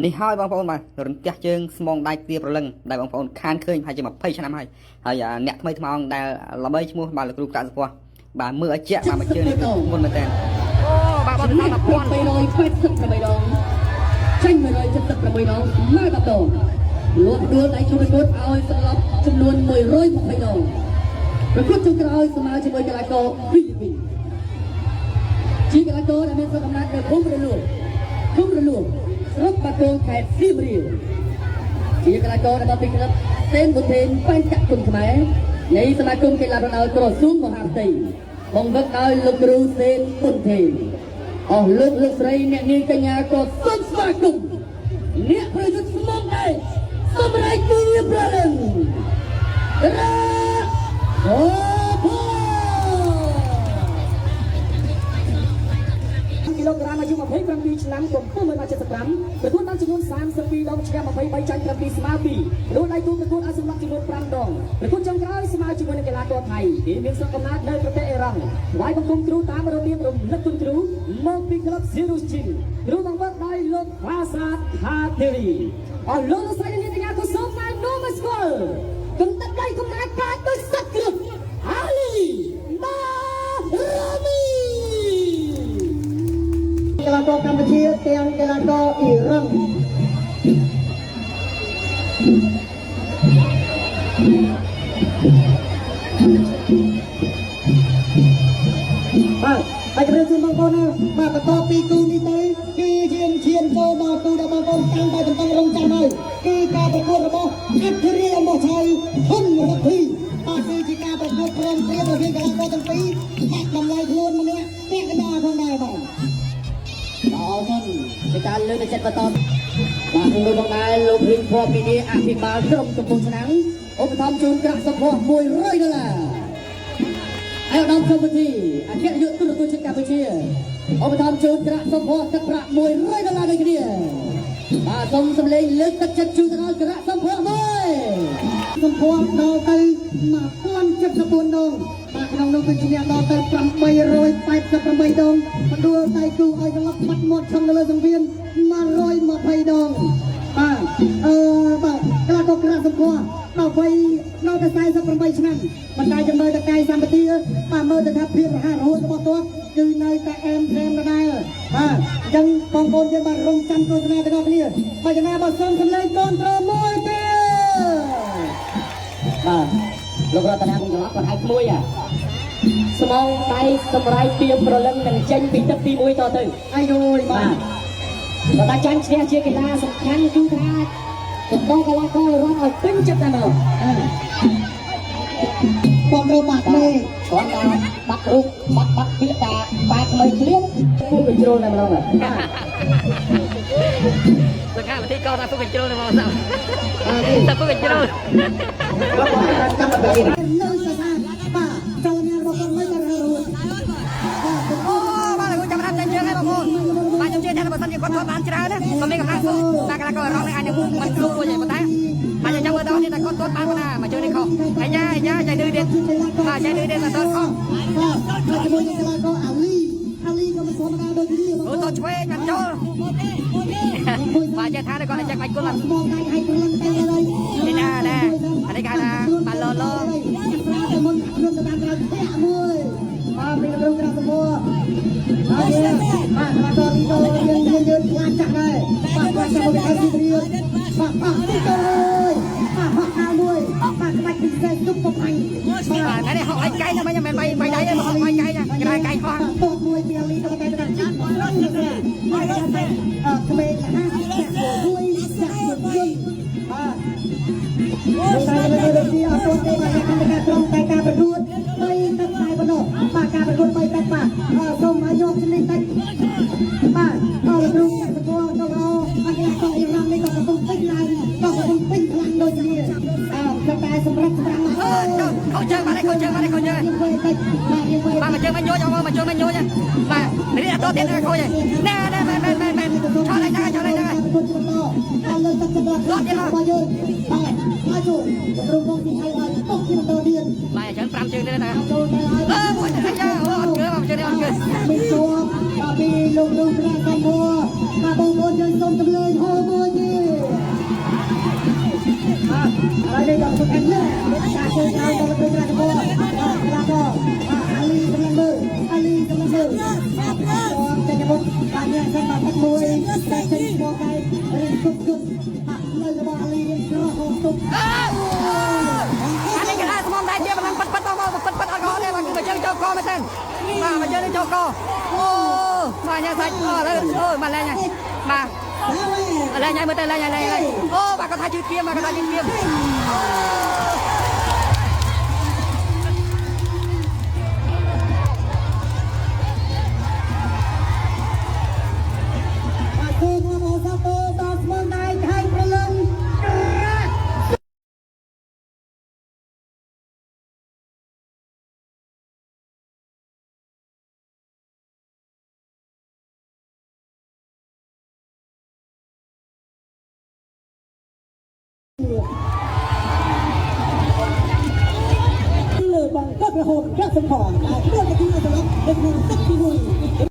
នេះហើយបងប្អូនបាទរន្ទះជើងស្មងដៃទាប្រលឹងដែលបងប្អូនខានឃើញហើយជា20ឆ្នាំហើយអ្នកថ្មីថ្មងដែលល្បីឈ្មោះបាទលោកគ្រូកាក់សពស់បាទមើលឲ្យជាក់បាទមួយជើងនេះមុនមែនតើអូបាទបងប្អូន1000 288ដងចេញ178ដងមក10ដងលក់ដួលដៃជួយគាត់ឲ្យសន្លប់ចំនួន120ដងប្រកួតចុងក្រោយស្មើជាមួយកីឡាករពីលីពីនជាកីឡាករដែលមានស្រុកកំណើតនៅភូមិរលួងស្រុកបាគងខេត្តសៀមរាបជាកីឡាករដែលពីក្លឹបសេនប៊ូថេនបែងចាក់គុណខ្មែរនៃសមាគមកីឡារ៉ូណាល់ក្រសួងមហាផ្ទៃបង្វឹកដោយលោកគ្រូសេនប៊ូថេនអស់លោកស្រីអ្នកនាងកញ្ញាក៏សូមស្វាគមន៍អ្នកប្រយុទ្ធស្មងដែរសម្រាប់ទីប្រលឹងរ៉ាអូគីឡូក្រាមអាយុ27ឆ្នាំកម្ពស់1.75ប្រកួតបានចំនួន32ដងឈ្នះ23ចាញ់7ស្មើ2លោកដៃគូប្រកួតឲ្យសម្រាប់ចំនួន5ដងប្រកួតចុងក្រោយស្មើជាមួយនឹងកីឡាករថៃគេមានស្រុកកំណើតនៅប្រទេសអ៊ីរ៉ង់វាយបង្គំគ្រូតាមរបៀបរំលឹកគុណគ្រូមកពីក្លឹបស៊ីរូជីនគ្រូបង្វឹកដោយលោកផាសាតហាទេរីអស់លោកស្រីនាងកញ្ញាក៏សូមណែនាំមកស្គាល់គំនិតដៃកំណាចកាយដោយសត្វគ្រុបអាលីបារ៉ាមីកីឡាករកម្ពុជាទាំងកីឡាករអ៊ីរ៉ង់បាទជម្រាបសួរបងប្អូនបាទបន្តពីគូនេះទៅគឺឈានចូលដល់គូដែលបងប្អូនកាន់តែបន្តរងចាំហើយគឺការប្រកួតរបស់អធិរាជអមថៃហ៊ុនរដ្ឋីបាទគឺជាការប្រកួតព្រមព្រៀងរវាងកីឡាករទាំងពីរដាក់តម្លៃខ្លួនម្នាក់ពាក់កណ្ដាលផងដែរបាទអរគុណនៃការលើកទឹកចិត្តបន្តបាទក្នុងបងដែរលោករៀងភ័ព្វពីនេះអភិបាលក្រុមកំពង់ឆ្នាំងឧបត្ថម្ភជូនប្រាក់សង្គ្រោះ$100អាយដាមកម្ពុជាអគ្គនាយកទូតទូជាតិកម្ពុជាឧបត្ថម្ភជូនប្រាក់សង្គ្រោះទឹកប្រាក់$100ដូចគ្នាបាទសូមសម្លេងលើកទឹកចិត្តជូនដល់ប្រាក់សង្គ្រោះមួយសង្គ្រោះដល់ទៅ1074ដងបាទក្នុងនោះគឺជាអ្នកដល់ទៅ888ដងបណ្ដួលដៃគូឲ្យត្រឡប់បាត់មាត់ឈឹងនៅលើសង្វៀន120ដងបាទបាទកីឡាករក្រាស់សង្គ្រោះដល់ទៅ48ឆ្នាំមិនតែចំណើតកាយសម្បត្តិបាទមើលទៅថាភាពរហ័សរហួនរបស់គាត់គឺនៅតែអែមត្រែមដដែលបាទអញ្ចឹងបងប្អូនយើងបានរងចាំទស្សនាទាំងអស់គ្នាបើយ៉ាងណាបើសូមសម្លេងកូនត្រមួយទៀតបាទលោករតនាខ្ញុំច្រឡំគាត់ហៅក្មួយស្មងដៃសម្រាប់ទៀមប្រលឹងនឹងចេញពីទឹកទី1តទៅអាយយបាទបើតែចាញ់ឈ្នះជាកីឡាសំខាន់គឺថាបន្តកីឡាកររត់ឲ្យពេញចិត្តតែមកបងរបាត់នេះគាត់ថាបាត់រូបបាត់ពាក្យថាបែកថ្មីឃ្លៀនពុកជ្រុលតែម្ដងសកម្មវិធីកោថាពុកជ្រុលតែមកតែពុកជ្រុលចាំតែនៅស្ថានបាទចូលញ៉ាំរបស់គាត់មិនទៅរួចអូបាទលោកចាំដាក់តែជើងឲ្យបងប្អូនបាទខ្ញុំជឿថាបើសិនជាគាត់ធ្វើបានច្រើនណាមិនមានកម្លាំងสู้តែកីឡាកររងនេះអាចនឹងមិនខ្លួនរួចទេប៉ុន្តែបាទខ្ញុំមើលដល់នេះតែគាត់បានណាមកជើងនេះខុសអាយ៉ាចៃឌឺទៀតបាទចៃឌឺទៀតតែដល់ខុសបាទជាមួយនឹងកីឡាករអាលីក៏មិនធម្មតាដូចគ្នាអូទៅឆ្វេងបានចូលបាទចេះថាគាត់អាចបាច់គុលអត់មកដៃឲ្យព្រលឹងតែឡើយនេះណាអានេះគេថាបាទលោមុនខ្ញុំទៅបានក្រោយធាក់មួយបាទពីក្រុមក្រាស់សពោហើយបាទដល់ទៅយើងខ្លាចចាក់ដែរបាទគាត់ចាំមកឲ្យទីរៀនបាទទីទៅហើយបាទហកហៅមួយបាទក្បាច់ពិសេសទុកបំអញបាទនេះហកឲ្យកែណាមិនមែនបាយដៃទេហកឲ្យកែណាក្រៅកែហកតោះមួយពីលីទៅតែដល់ចាក់ហើយក្មេងណាមួយចាក់មួយយន្តបាទតែលើលើទីអត់ទៅបានកម្មការក្រុមតែការប្រកួត3ទឹកតែប៉ុណ្ណោះបាទការប្រកួត3ទឹកបាទសូមឲ្យយកជំនាញតិចបាទដល់គ្រូសកលដល់អត់យកអ៊ីរ៉ង់នេះក៏កំពុងពេញឡើងក៏កំពុងពេញខ្លាំងដូចគ្នាតែសម្រាប់ខូចជើងបាទខូចជើងបាទមកជើងមិនញយមកជើងមិនញយបាទនេះអត់ទៀតខូចណែមែនឆោតလိုက်ដល់លើទឹកសម្រាប់របស់យើងបាទអាចចូលក្រុមបងទីឲ្យទុកជាបន្តទៀតបាទអញ្ចឹង5ជើងទៀតណាមួយទៅយ៉ាអូអត់ជើងមកជើងនេះអត់ជើង มีตัวมีลงกระสมบัวมาบงบนยังสมตำเลยโฮโมยีอะไรได้กับคุณแอนเล่การเชิญเอาบอลเป็นกระสมบัวกระบอกอาลีกำลังมืออาลีกำลังมือจะจะบุกการเงินสมัครมวยแต่ใช้โมไกเรื่องกุ๊กกุ๊กเลยระบอาลีกระหงตุก អានេះគេថាស្មុំដៃជាមិនប៉ិតប៉ិតមកប៉ិតប៉ិតអត់កោទេមកជើងចូលកមែនទេបាទមកជើងចូលកអូបាទញ៉ាំសាច់អូបាទលែងហើយបាទលែងហើយមើលទៅលែងហើយអូបាទគាត់ថាជឿទៀមបាទគាត់ថាជឿទៀម Aku mau satu tas mondai hai peleng. Bang các là hồn các sân hòn là đưa cái thứ này cho nó được một sắc thì vui